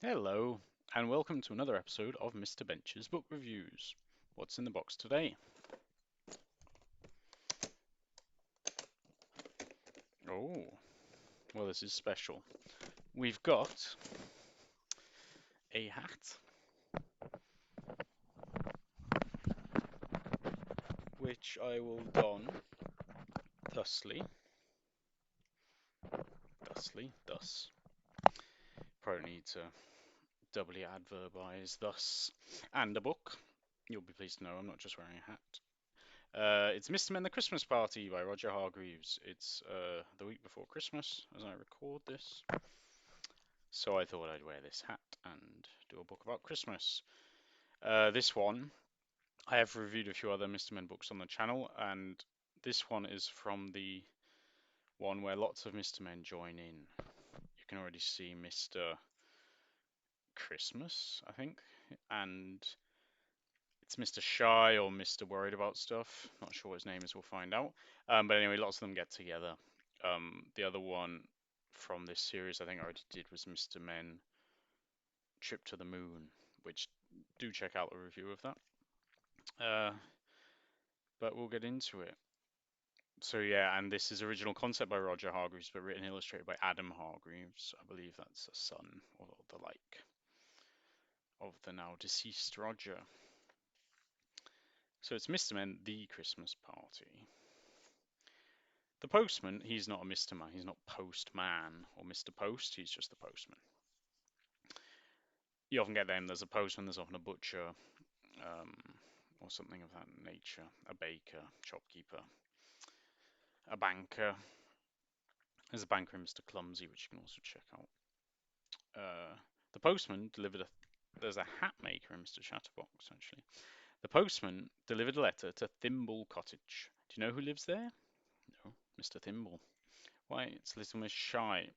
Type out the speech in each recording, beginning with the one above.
Hello, and welcome to another episode of Mr. Bench's Book Reviews. What's in the box today? Oh, well, this is special. We've got a hat, which I will don thusly, thus. Probably need to doubly adverbize thus. And a book. You'll be pleased to know I'm not just wearing a hat. It's Mr. Men the Christmas Party by Roger Hargreaves. It's the week before Christmas as I record this. So I thought I'd wear this hat and do a book about Christmas. This one, I have reviewed a few other Mr. Men books on the channel, and this one is from the one where lots of Mr. Men join in. You can already see Mr. Christmas, I think, and it's Mr. Shy or Mr. Worried About Stuff. Not sure what his name is, we'll find out. But anyway, lots of them get together. The other one from this series I think I already did was Mr. Men Trip to the Moon, which do check out the review of that. Uh, but we'll get into it. So yeah, and this is original concept by Roger Hargreaves, but written and illustrated by Adam Hargreaves. I believe that's a son or the like of the now deceased Roger. So it's Mr. Men, the Christmas party. The postman, he's not a Mr. Man, he's not Postman or Mr. Post, he's just the postman. You often get them, there's a postman, there's often a butcher, um, or something of that nature, a baker, shopkeeper, a banker. There's a banker in Mr. Clumsy, which you can also check out. The postman delivered a. There's a hat maker in Mr. Chatterbox, actually. The postman delivered a letter to Thimble Cottage. Do you know who lives there? No, Mr. Thimble. Why, it's Little Miss Shy.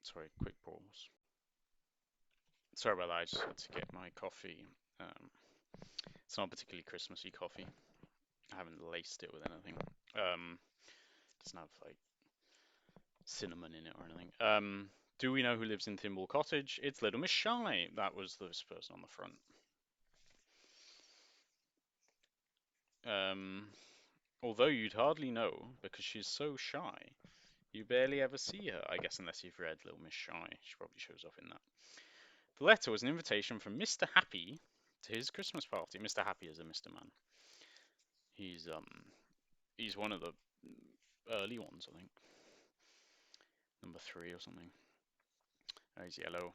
Sorry, quick pause. Sorry about that, I just had to get my coffee. It's not a particularly Christmassy coffee. I haven't laced it with anything. It doesn't have like cinnamon in it or anything. Do we know who lives in Thimble Cottage? It's Little Miss Shy. That was this person on the front. Um, Although you'd hardly know because she's so shy. You barely ever see her, I guess, unless you've read Little Miss Shy. She probably shows up in that. The letter was an invitation from Mr. Happy to his Christmas party. Mr. Happy is a Mr. Man. He's he's one of the early ones, I think. Number 3 or something. Oh, he's yellow.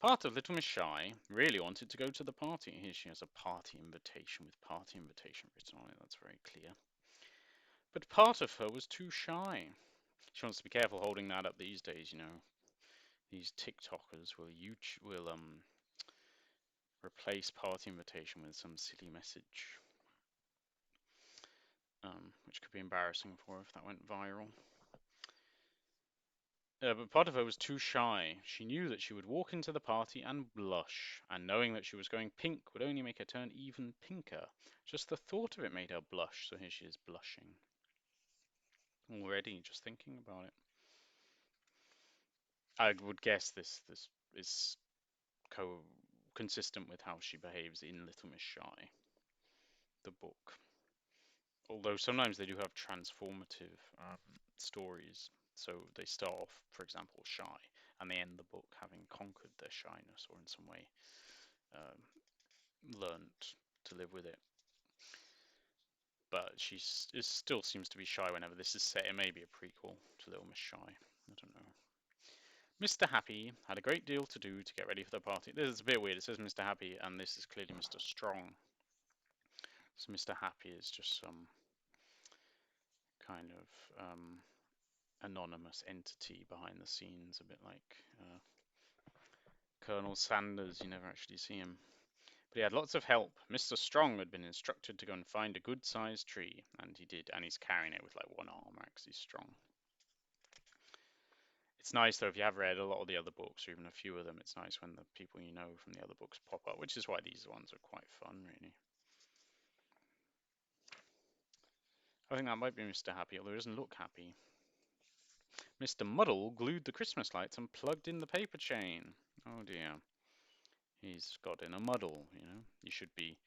Part of Little Miss Shy really wanted to go to the party. Here she has a party invitation with party invitation written on it. That's very clear. But part of her was too shy. She wants to be careful holding that up these days, you know. These TikTokers will replace party invitation with some silly message, which could be embarrassing for her if that went viral. But part of her was too shy. She knew that she would walk into the party and blush, and knowing that she was going pink would only make her turn even pinker. Just the thought of it made her blush, so here she is blushing. Already, just thinking about it. I would guess this is consistent with how she behaves in Little Miss Shy, the book. Although sometimes they do have transformative stories. So they start off, for example, shy, and they end the book having conquered their shyness or in some way um, learnt to live with it. But it still seems to be shy whenever this is set. It may be a prequel to Little Miss Shy. I don't know. Mr. Happy had a great deal to do to get ready for the party. This is a bit weird. It says Mr. Happy, and this is clearly Mr. Strong. So Mr. Happy is just some kind of anonymous entity behind the scenes, a bit like Colonel Sanders. You never actually see him. But he had lots of help. Mr. Strong had been instructed to go and find a good-sized tree, and he did, and he's carrying it with like one arm, because he's strong. It's nice though, if you have read a lot of the other books, or even a few of them, it's nice when the people you know from the other books pop up, which is why these ones are quite fun, really. I think that might be Mr. Happy, although he doesn't look happy. Mr. Muddle glued the Christmas lights and plugged in the paper chain. Oh dear. He's got in a muddle, you know. You should be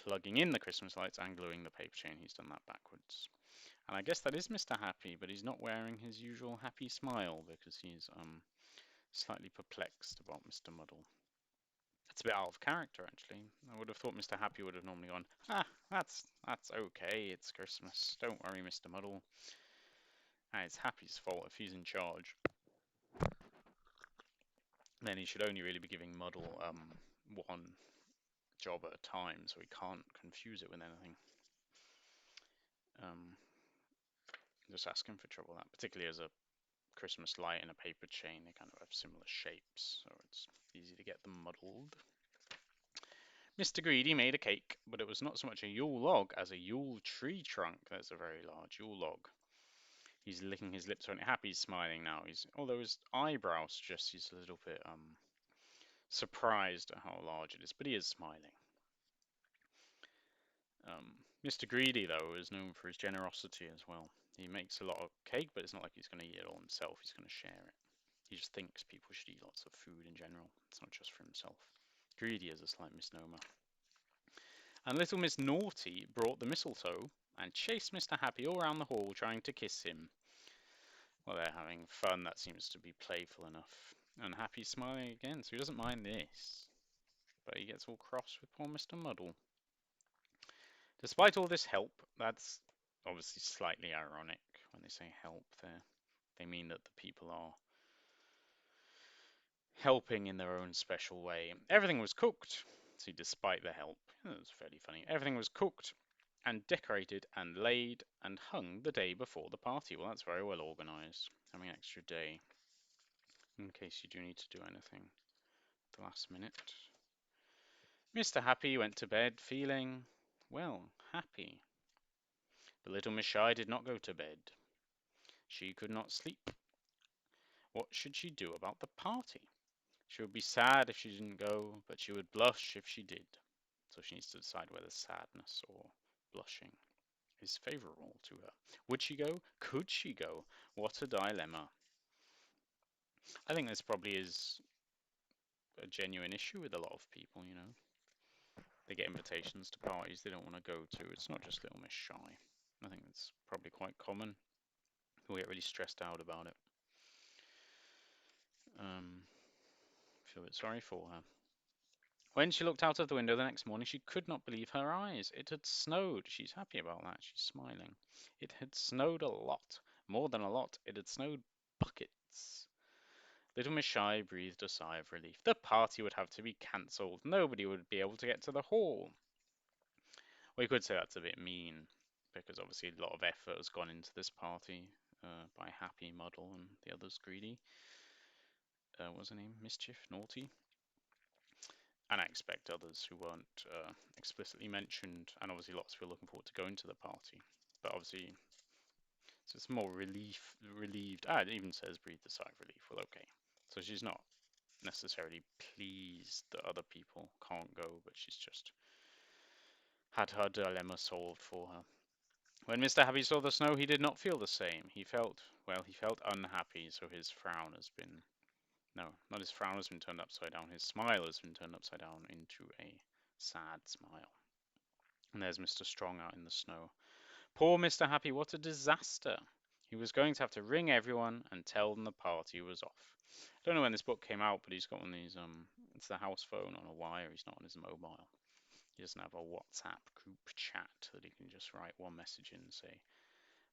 plugging in the Christmas lights and gluing the paper chain. He's done that backwards. And I guess that is Mr. Happy, but he's not wearing his usual happy smile because he's slightly perplexed about Mr. Muddle. It's a bit out of character, actually. I would have thought Mr. Happy would have normally gone, that's okay, it's Christmas. Don't worry, Mr. Muddle. And it's Happy's fault if he's in charge. Then he should only really be giving Muddle one job at a time, so he can't confuse it with anything. Just asking for trouble, that particularly as a Christmas light and a paper chain, they kind of have similar shapes, so it's easy to get them muddled. Mr. Greedy made a cake, but it was not so much a Yule log as a Yule tree trunk. That's a very large Yule log. He's licking his lips on it. Happy's smiling now. Although his eyebrow suggests he's a little bit surprised at how large it is, but he is smiling. Mr. Greedy, though, is known for his generosity as well. He makes a lot of cake, but it's not like he's going to eat it all himself. He's going to share it. He just thinks people should eat lots of food in general. It's not just for himself. Greedy is a slight misnomer. And little Miss Naughty brought the mistletoe and chased Mr. Happy all round the hall trying to kiss him. Well, they're having fun. That seems to be playful enough. And Happy's smiling again, so he doesn't mind this. But he gets all cross with poor Mr. Muddle. Despite all this help, that's obviously slightly ironic when they say help there. They mean that the people are helping in their own special way. Everything was cooked. See, despite the help, that was fairly funny. Everything was cooked and decorated and laid and hung the day before the party. Well, that's very well organised. Having an extra day in case you do need to do anything at the last minute. Mr. Happy went to bed feeling, well, happy. But little Miss Shy did not go to bed. She could not sleep. What should she do about the party? She would be sad if she didn't go, but she would blush if she did. So she needs to decide whether sadness or blushing is favourable to her. Would she go? Could she go? What a dilemma. I think this probably is a genuine issue with a lot of people, you know. They get invitations to parties they don't want to go to. It's not just Little Miss Shy. I think it's probably quite common. People get really stressed out about it. Feel a bit sorry for her. When she looked out of the window the next morning, she could not believe her eyes. It had snowed. She's happy about that. She's smiling. It had snowed a lot. More than a lot. It had snowed buckets. Little Miss Shy breathed a sigh of relief. The party would have to be cancelled. Nobody would be able to get to the hall. Well, you could say that's a bit mean, because obviously a lot of effort has gone into this party by Happy, Muddle, and the others Greedy. What was her name? Mischief? Naughty? And I expect others who weren't explicitly mentioned, and obviously lots of people looking forward to going to the party. But obviously, so it's more relieved. It even says breathe a sigh of relief. Well, okay. So she's not necessarily pleased that other people can't go, but she's just had her dilemma solved for her. When Mr. Happy saw the snow, he did not feel the same. He felt unhappy, so his frown has been no, not his frown has been turned upside down. His smile has been turned upside down into a sad smile. And there's Mr. Strong out in the snow. Poor Mr. Happy, what a disaster. He was going to have to ring everyone and tell them the party was off. I don't know when this book came out, but he's got one of these, it's the house phone on a wire. He's not on his mobile. He doesn't have a WhatsApp group chat that he can just write one message in and say,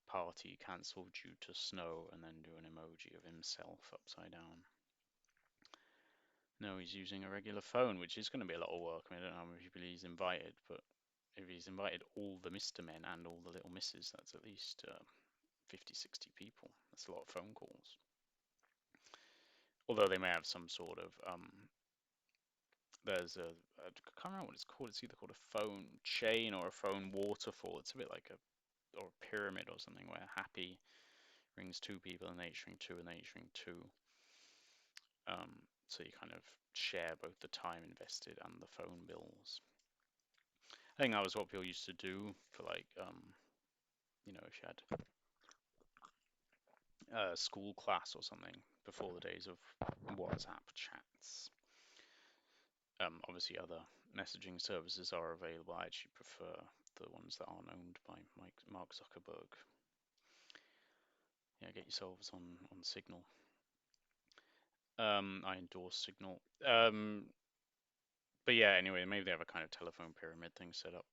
party cancelled due to snow, and then do an emoji of himself upside down. No, he's using a regular phone, which is going to be a lot of work. I mean, I don't know how many people he's invited, but if he's invited all the Mr. Men and all the Little Misses, that's at least 50, 60 people. That's a lot of phone calls. Although they may have some sort of, there's I can't remember what it's called. It's either called a phone chain or a phone waterfall. It's a bit like or a pyramid or something where Happy rings two people and they each ring two and they each ring two. So you kind of share both the time invested and the phone bills. I think that was what people used to do for like, you know, if you had school class or something before the days of WhatsApp chats. Obviously, other messaging services are available. I actually prefer the ones that aren't owned by Mark Zuckerberg. Yeah, get yourselves on Signal. I endorse Signal. But yeah, anyway, maybe they have a kind of telephone pyramid thing set up.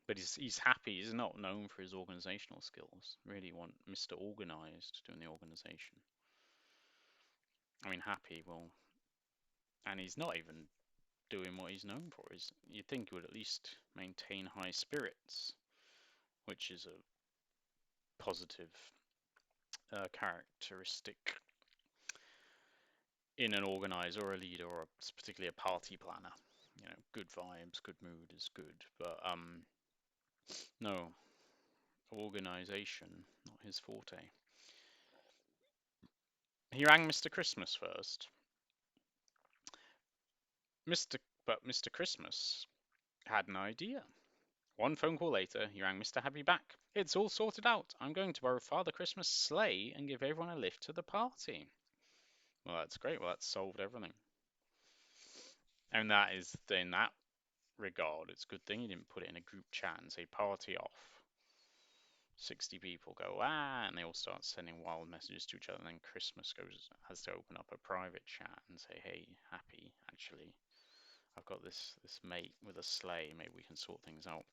But he's happy. He's not known for his organizational skills. Really want Mr. Organized doing the organization. I mean, happy, well, and he's not even doing what he's known for. You'd think he would at least maintain high spirits, which is a positive characteristic in an organizer or a leader, or particularly a party planner. You know, good vibes, good mood is good, but no, organization, not his forte. He rang Mr. Christmas first. Mr. Christmas had an idea. One phone call later, he rang Mr. Happy back. It's all sorted out. I'm going to borrow Father Christmas' sleigh and give everyone a lift to the party. Well, that's great. Well, that's solved everything. And that is, in that regard, it's a good thing you didn't put it in a group chat and say party off. 60 people go, and they all start sending wild messages to each other. And then Christmas has to open up a private chat and say, hey, Happy, actually, I've got this mate with a sleigh. Maybe we can sort things out.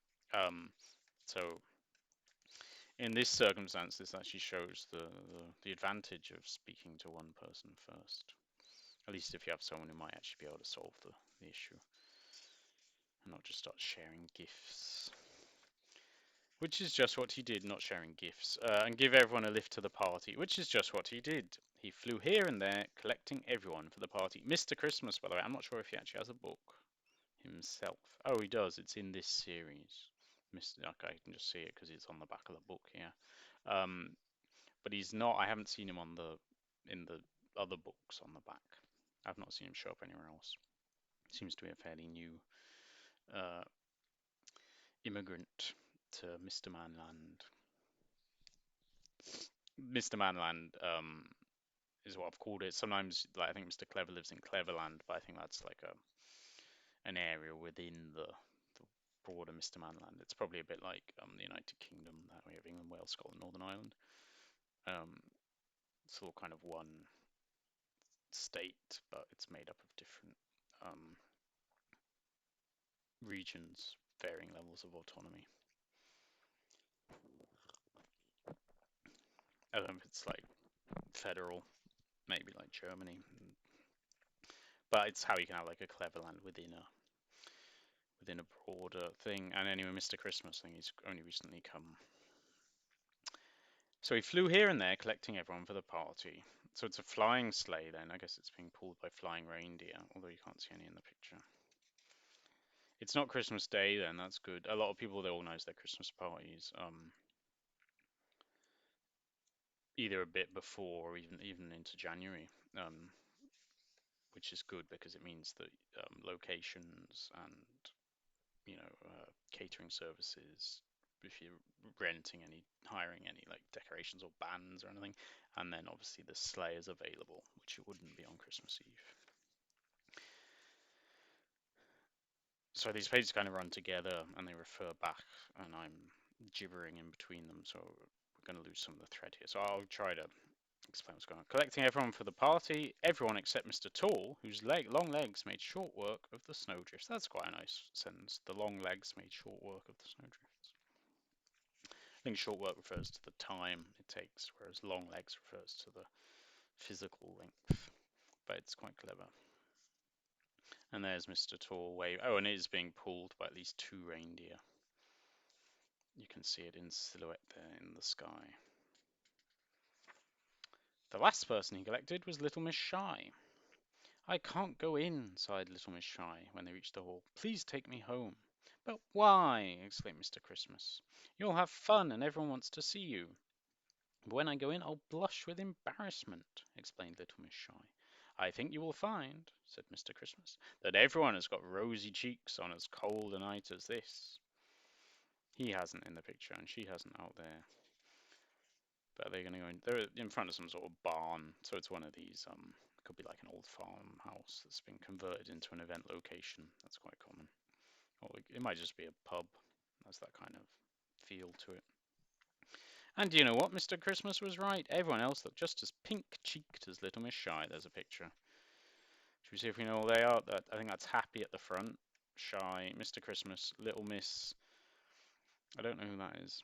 So in this circumstance, this actually shows the advantage of speaking to one person first. At least if you have someone who might actually be able to solve the issue, and not just start sharing gifts. Which is just what he did, not sharing gifts. And give everyone a lift to the party, which is just what he did. He flew here and there, collecting everyone for the party. Mr. Christmas, by the way, I'm not sure if he actually has a book himself. Oh, he does. It's in this series. Okay, I can just see it because it's on the back of the book here. But he's not. I haven't seen him in the other books on the back. I've not seen him show up anywhere else. Seems to be a fairly new immigrant to Mr. Manland. Mr. Manland is what I've called it. Sometimes, like I think Mr. Clever lives in Cleverland, but I think that's like an area within the broader Mr. Manland. It's probably a bit like the United Kingdom, that way of England, Wales, Scotland, Northern Ireland. It's all kind of one state, but it's made up of different regions, varying levels of autonomy. I don't know if it's like federal, maybe like Germany, but it's how you can have like a Cleverland within a broader thing. And anyway, Mr. Christmas thing, he's only recently come. So he flew here and there, collecting everyone for the party. So it's a flying sleigh then. I guess it's being pulled by flying reindeer, although you can't see any in the picture. It's not Christmas Day then, that's good. A lot of people, they organise their Christmas parties either a bit before or even into January, which is good because it means that locations and catering services, if you're hiring any like decorations or bands or anything, and then obviously the sleigh is available, which it wouldn't be on Christmas Eve. So these pages kind of run together and they refer back, and I'm gibbering in between them, so we're going to lose some of the thread here. So I'll try to explain what's going on. Collecting everyone for the party, everyone except Mr. Tall, whose long legs made short work of the snowdrifts. That's quite a nice sentence. The long legs made short work of the snowdrifts. I think short work refers to the time it takes, whereas long legs refers to the physical length. But it's quite clever. And there's Mr. Tall wave. Oh, and it is being pulled by at least 2 reindeer. You can see it in silhouette there in the sky. The last person he collected was Little Miss Shy. I can't go in, sighed Little Miss Shy when they reached the hall. Please take me home. But why? Exclaimed Mr. Christmas. You'll have fun and everyone wants to see you. But when I go in, I'll blush with embarrassment, explained Little Miss Shy. I think you will find, said Mr. Christmas, that everyone has got rosy cheeks on as cold a night as this. He hasn't in the picture, and she hasn't out there. But they're going to go in. They're in front of some sort of barn, so it's one of these. It could be like an old farmhouse that's been converted into an event location. That's quite common. Or it might just be a pub. Has that kind of feel to it. And you know what? Mr. Christmas was right. Everyone else looked just as pink-cheeked as Little Miss Shy. There's a picture. Should we see if we know all they are? I think that's Happy at the front. Shy, Mr. Christmas, Little Miss. I don't know who that is.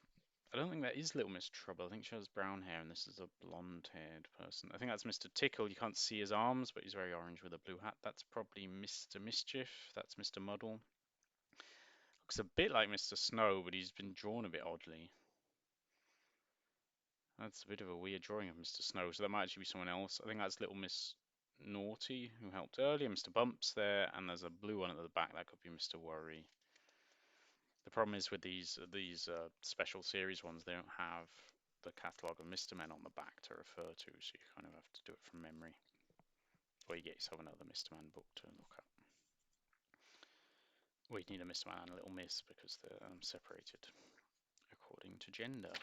I don't think that is Little Miss Trouble. I think she has brown hair and this is a blonde-haired person. I think that's Mr. Tickle. You can't see his arms, but he's very orange with a blue hat. That's probably Mr. Mischief. That's Mr. Muddle. Looks a bit like Mr. Snow, but he's been drawn a bit oddly. That's a bit of a weird drawing of Mr. Snow, so that might actually be someone else. I think that's Little Miss Naughty, who helped earlier. Mr. Bump's there, and there's a blue one at the back. That could be Mr. Worry. The problem is with these special series ones, they don't have the catalogue of Mr. Men on the back to refer to, so you kind of have to do it from memory. Or you get yourself another Mr. Man book to look up. Or you need a Mr. Man and a Little Miss because they're separated according to gender.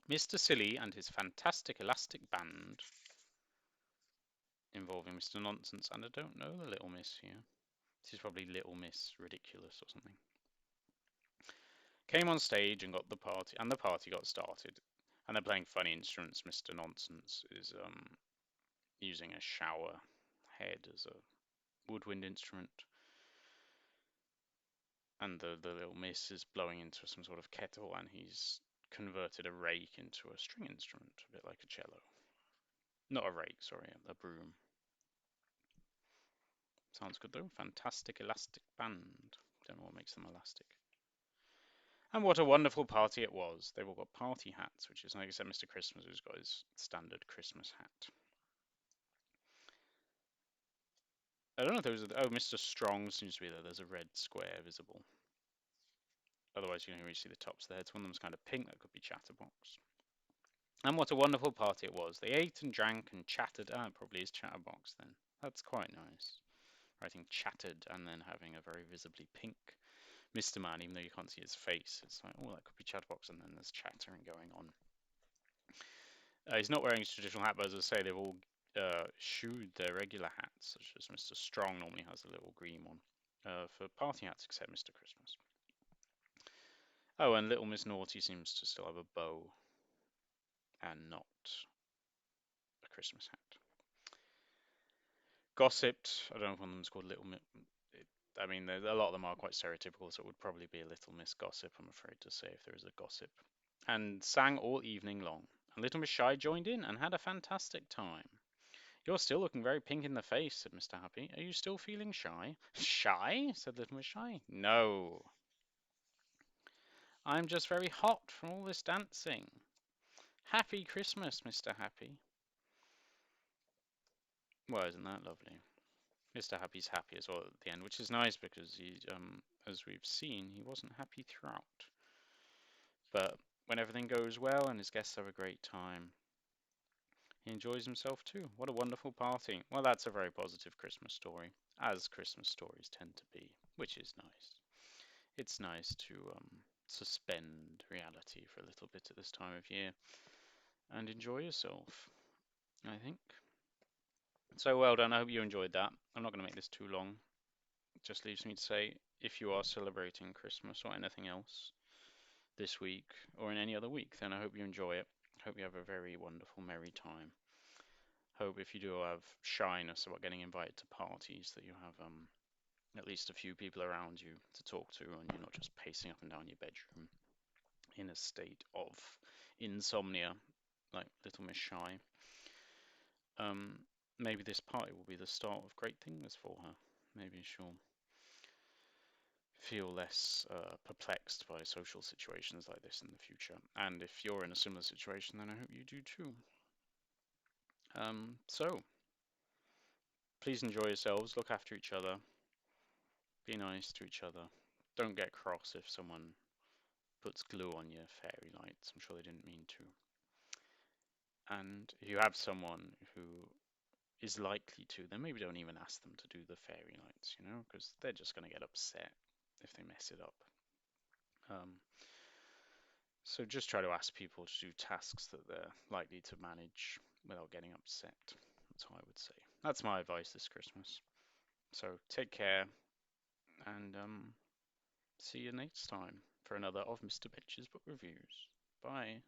Mr. Silly and his fantastic elastic band involving Mr. Nonsense, and I don't know the Little Miss here. This is probably Little Miss Ridiculous or something. Came on stage and got the party, and the party got started. And they're playing funny instruments. Mr. Nonsense is using a shower head as a woodwind instrument. And the Little Miss is blowing into some sort of kettle, and he's converted a rake into a string instrument, a bit like a cello. Not a rake, sorry, a broom. Sounds good though. Fantastic elastic band. Don't know what makes them elastic. And what a wonderful party it was. They've all got party hats, which is, like I said, Mr. Christmas, who's got his standard Christmas hat. I don't know if there was oh, Mr. Strong seems to be there. There's a red square visible. Otherwise, you can really see the tops of the heads. One of them's kind of pink. That could be Chatterbox. And what a wonderful party it was. They ate and drank and chattered. Ah, it probably is Chatterbox then. That's quite nice. Writing chattered and then having a very visibly pink Mr. Man, even though you can't see his face. It's like, oh, that could be Chatterbox, and then there's chattering going on. He's not wearing his traditional hat, but as I say, they've all shoed their regular hats, such as Mr. Strong normally has a little green one, for party hats, except Mr. Christmas. Oh, and Little Miss Naughty seems to still have a bow and not a Christmas hat. Gossiped. I don't know if one of them's called Little Miss. I mean, a lot of them are quite stereotypical, so it would probably be a Little Miss Gossip, I'm afraid to say, if there is a gossip. And sang all evening long. And Little Miss Shy joined in and had a fantastic time. You're still looking very pink in the face, said Mr. Happy. Are you still feeling shy? Shy? Said Little Miss Shy. No. I'm just very hot from all this dancing. Happy Christmas, Mr. Happy. Well, isn't that lovely? Mr. Happy's happy as well at the end, which is nice because he, as we've seen, he wasn't happy throughout. But when everything goes well and his guests have a great time, he enjoys himself too. What a wonderful party. Well, that's a very positive Christmas story, as Christmas stories tend to be, which is nice. It's nice to suspend reality for a little bit at this time of year and enjoy yourself, I think. So well done. I hope you enjoyed that. I'm not going to make this too long. It just leaves me to say, if you are celebrating Christmas or anything else this week or in any other week, then I hope you enjoy it. Hope you have a very wonderful, merry time. Hope if you do have shyness about getting invited to parties that you have at least a few people around you to talk to and you're not just pacing up and down your bedroom in a state of insomnia like Little Miss Shy. Maybe this party will be the start of great things for her. Maybe she'll feel less perplexed by social situations like this in the future. And if you're in a similar situation, then I hope you do too. So, please enjoy yourselves, look after each other, be nice to each other. Don't get cross if someone puts glue on your fairy lights. I'm sure they didn't mean to. And if you have someone who is likely to, then maybe don't even ask them to do the fairy lights, you know, because they're just going to get upset if they mess it up. So just try to ask people to do tasks that they're likely to manage without getting upset. That's what I would say. That's my advice this Christmas. So take care and see you next time for another of Mr. Bench's book reviews. Bye.